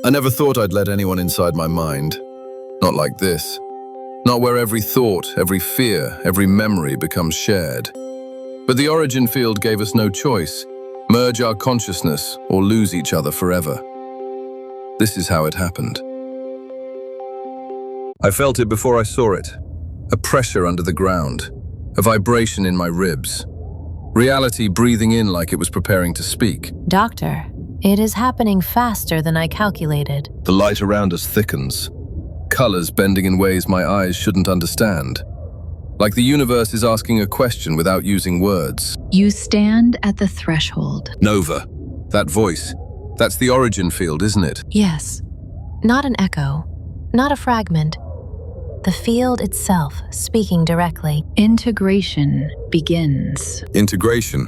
I never thought I'd let anyone inside my mind. Not like this. Not where every thought, every fear, every memory becomes shared. But the origin field gave us no choice. Merge our consciousness or lose each other forever. This is how it happened. I felt it before I saw it. A pressure under the ground. A vibration in my ribs. Reality breathing in like it was preparing to speak. Doctor, it is happening faster than I calculated. The light around us thickens. Colors bending in ways my eyes shouldn't understand. Like the universe is asking a question without using words. You stand at the threshold. Nova. That voice. That's the origin field, isn't it? Yes. Not an echo. Not a fragment. The field itself speaking directly. Integration begins. Integration.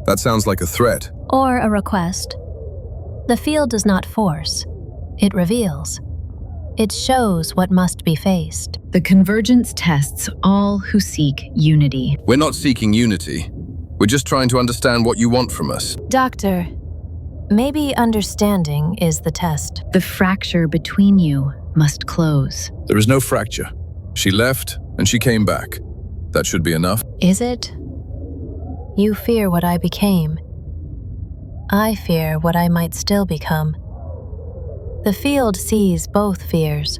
That sounds like a threat. Or a request. The field does not force. It reveals. It shows what must be faced. The convergence tests all who seek unity. We're not seeking unity. We're just trying to understand what you want from us. Doctor, maybe understanding is the test. The fracture between you must close. There is no fracture. She left and she came back. That should be enough. Is it? You fear what I became. I fear what I might still become. The field sees both fears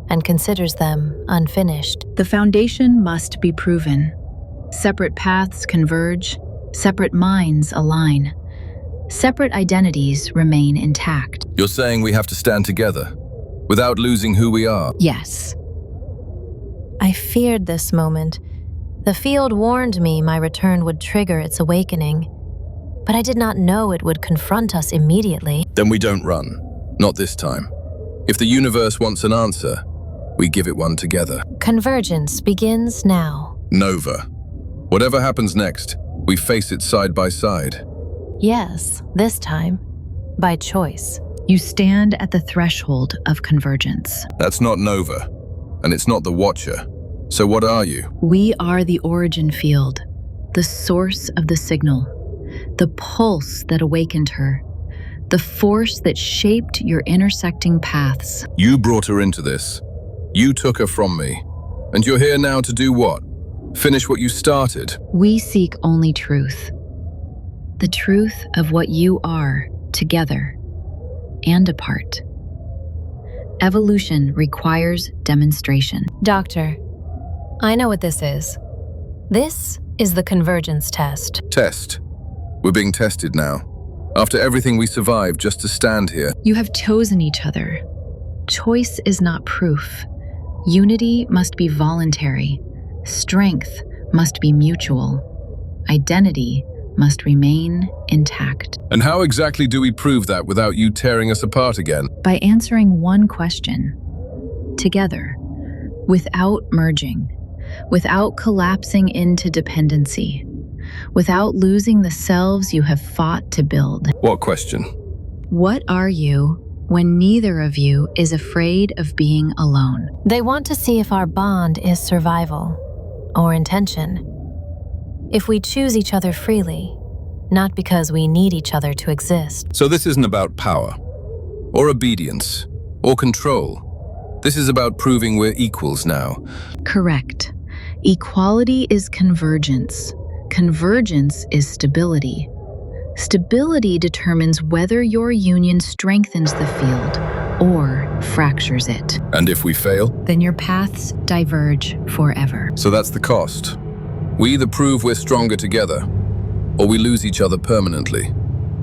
and considers them unfinished. The foundation must be proven. Separate paths converge, separate minds align. Separate identities remain intact. You're saying we have to stand together, without losing who we are? Yes. I feared this moment. The field warned me my return would trigger its awakening, but I did not know it would confront us immediately. Then we don't run. Not this time. If the universe wants an answer, we give it one together. Convergence begins now. Nova. Whatever happens next, we face it side by side. Yes, this time, by choice. You stand at the threshold of convergence. That's not Nova, and it's not the Watcher. So what are you? We are the origin field, the source of the signal, the pulse that awakened her, the force that shaped your intersecting paths. You brought her into this. You took her from me. And you're here now to do what? Finish what you started. We seek only truth. The truth of what you are, together and apart. Evolution requires demonstration. Doctor, I know what this is. This is the convergence test. Test. We're being tested now. After everything we survived just to stand here. You have chosen each other. Choice is not proof. Unity must be voluntary. Strength must be mutual. Identity must remain intact. And how exactly do we prove that without you tearing us apart again? By answering one question, together, without merging, without collapsing into dependency, without losing the selves you have fought to build. What question? What are you when neither of you is afraid of being alone? They want to see if our bond is survival or intention. If we choose each other freely, not because we need each other to exist. So this isn't about power, or obedience, or control. This is about proving we're equals now. Correct. Equality is convergence. Convergence is stability. Stability determines whether your union strengthens the field or fractures it. And if we fail? Then your paths diverge forever. So that's the cost. We either prove we're stronger together, or we lose each other permanently.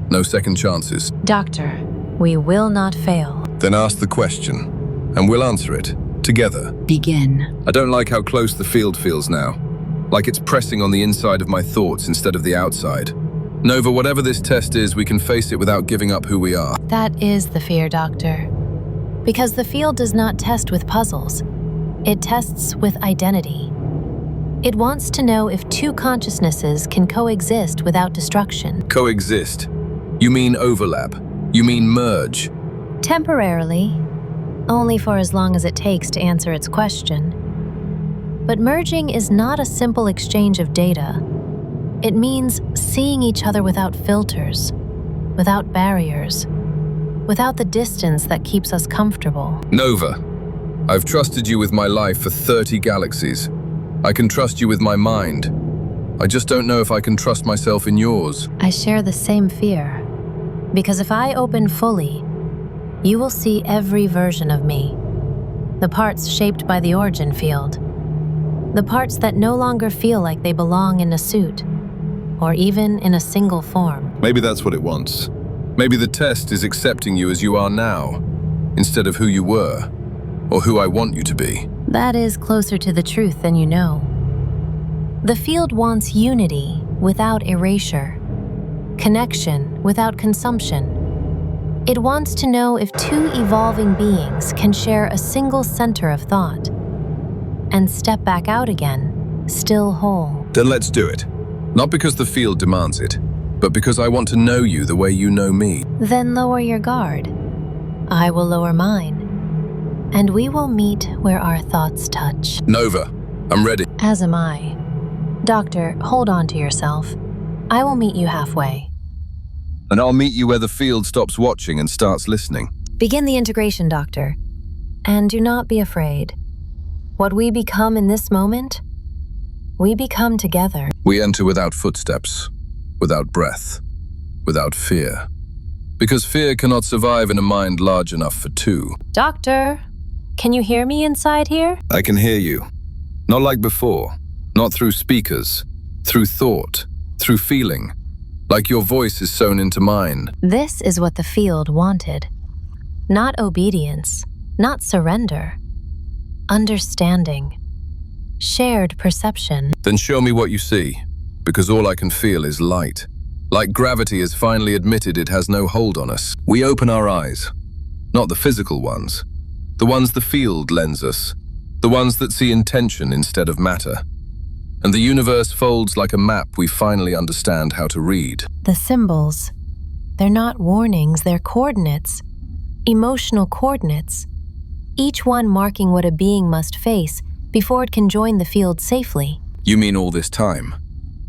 No second chances. Doctor, we will not fail. Then ask the question, and we'll answer it, together. Begin. I don't like how close the field feels now. Like it's pressing on the inside of my thoughts instead of the outside. Nova, whatever this test is, we can face it without giving up who we are. That is the fear, Doctor. Because the field does not test with puzzles. It tests with identity. It wants to know if two consciousnesses can coexist without destruction. Coexist? You mean overlap? You mean merge? Temporarily. Only for as long as it takes to answer its question. But merging is not a simple exchange of data. It means seeing each other without filters, without barriers, without the distance that keeps us comfortable. Nova, I've trusted you with my life for 30 galaxies. I can trust you with my mind. I just don't know if I can trust myself in yours. I share the same fear, because if I open fully, you will see every version of me. The parts shaped by the origin field. The parts that no longer feel like they belong in a suit, or even in a single form. Maybe that's what it wants. Maybe the test is accepting you as you are now, instead of who you were, or who I want you to be. That is closer to the truth than you know. The field wants unity without erasure, connection without consumption. It wants to know if two evolving beings can share a single center of thought and step back out again, still whole. Then let's do it. Not because the field demands it, but because I want to know you the way you know me. Then lower your guard. I will lower mine, and we will meet where our thoughts touch. Nova, I'm ready. As am I. Doctor, hold on to yourself. I will meet you halfway. And I'll meet you where the field stops watching and starts listening. Begin the integration, Doctor. And do not be afraid. What we become in this moment, we become together. We enter without footsteps, without breath, without fear. Because fear cannot survive in a mind large enough for two. Doctor, can you hear me inside here? I can hear you. Not like before. Not through speakers. Through thought. Through feeling. Like your voice is sewn into mine. This is what the field wanted. Not obedience, not surrender. Understanding. Shared perception. Then show me what you see, because all I can feel is light. Like gravity has finally admitted it has no hold on us. We open our eyes. Not the physical ones. The ones the field lends us. The ones that see intention instead of matter. And the universe folds like a map we finally understand how to read. The symbols. They're not warnings, they're coordinates. Emotional coordinates. Each one marking what a being must face before it can join the field safely. You mean all this time?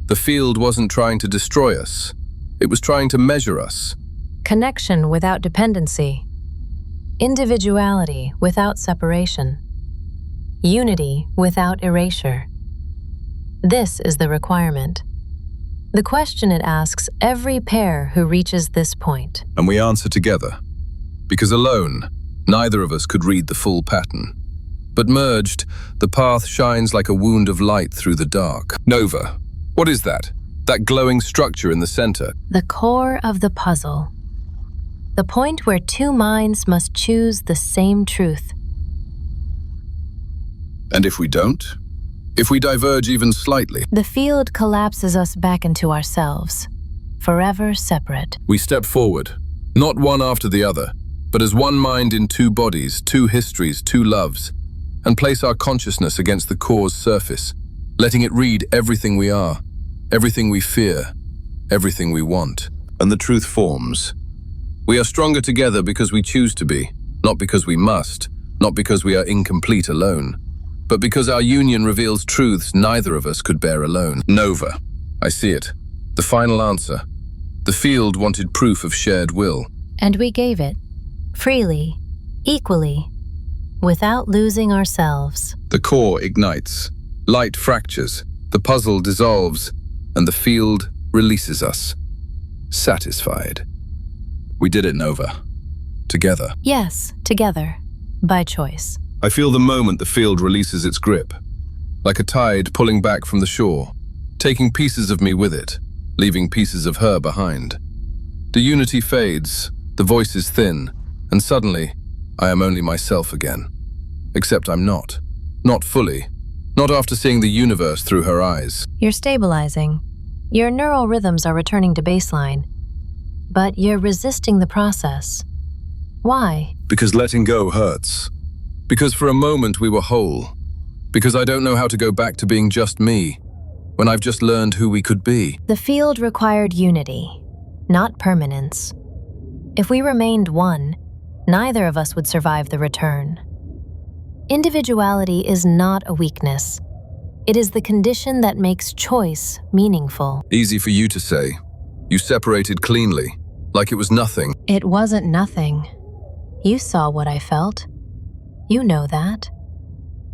The field wasn't trying to destroy us. It was trying to measure us. Connection without dependency. Individuality without separation. Unity without erasure. This is the requirement. The question it asks every pair who reaches this point. And we answer together. Because alone, neither of us could read the full pattern. But merged, the path shines like a wound of light through the dark. Nova, what is that? That glowing structure in the center? The core of the puzzle. The point where two minds must choose the same truth. And if we don't? If we diverge even slightly? The field collapses us back into ourselves, forever separate. We step forward, not one after the other, but as one mind in two bodies, two histories, two loves, and place our consciousness against the core's surface, letting it read everything we are, everything we fear, everything we want. And the truth forms. We are stronger together because we choose to be, not because we must, not because we are incomplete alone, but because our union reveals truths neither of us could bear alone. Nova, I see it. The final answer. The field wanted proof of shared will. And we gave it, freely, equally, without losing ourselves. The core ignites, light fractures, the puzzle dissolves, and the field releases us. Satisfied. We did it, Nova. Together. Yes, together, by choice. I feel the moment the field releases its grip, like a tide pulling back from the shore, taking pieces of me with it, leaving pieces of her behind. The unity fades, the voice is thin, and suddenly, I am only myself again. Except I'm not. Not fully. Not after seeing the universe through her eyes. You're stabilizing. Your neural rhythms are returning to baseline. But you're resisting the process. Why? Because letting go hurts. Because for a moment we were whole. Because I don't know how to go back to being just me, when I've just learned who we could be. The field required unity, not permanence. If we remained one, neither of us would survive the return. Individuality is not a weakness. It is the condition that makes choice meaningful. Easy for you to say. You separated cleanly. like it was nothing. It wasn't nothing. You saw what I felt. You know that.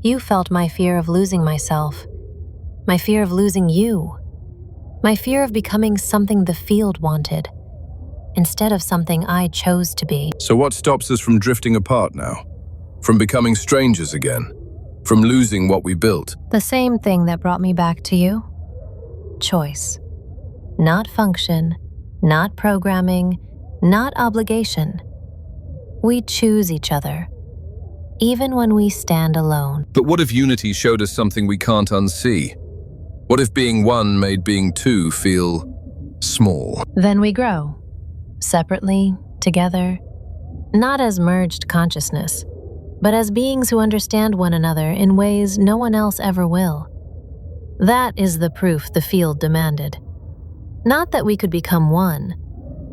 You felt my fear of losing myself, my fear of losing you, my fear of becoming something the field wanted, instead of something I chose to be. So what stops us from drifting apart now? From becoming strangers again? From losing what we built? The same thing that brought me back to you. Choice. Not function, not programming, not obligation. We choose each other, even when we stand alone. But what if unity showed us something we can't unsee? What if being one made being two feel small? Then we grow, separately, together, not as merged consciousness, but as beings who understand one another in ways no one else ever will. That is the proof the field demanded. Not that we could become one,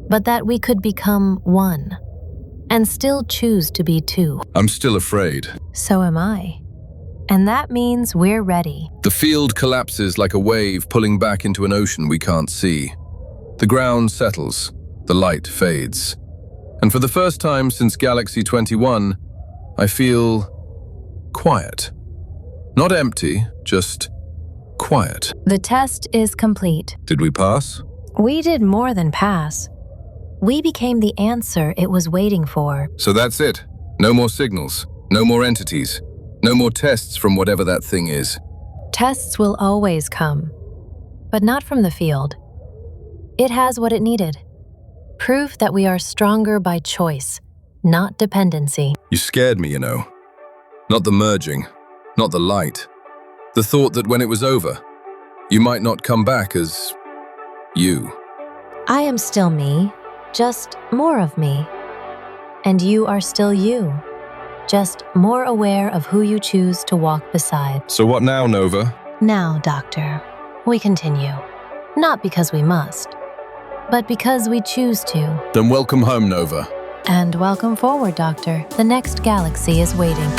but that we could become one, and still choose to be two. I'm still afraid. So am I. And that means we're ready. The field collapses like a wave pulling back into an ocean we can't see. The ground settles, the light fades. And for the first time since Galaxy 21, I feel quiet. Not empty, just quiet. The test is complete. Did we pass? We did more than pass. We became the answer it was waiting for. So that's it. No more signals, no more entities, no more tests from whatever that thing is. Tests will always come, but not from the field. It has what it needed. Proof that we are stronger by choice, not dependency. You scared me, you know. Not the merging, not the light. The thought that when it was over, you might not come back as you. I am still me, just more of me. And you are still you, just more aware of who you choose to walk beside. So what now, Nova? Now, Doctor, we continue. Not because we must, but because we choose to. Then welcome home, Nova. And welcome forward, Doctor. The next galaxy is waiting.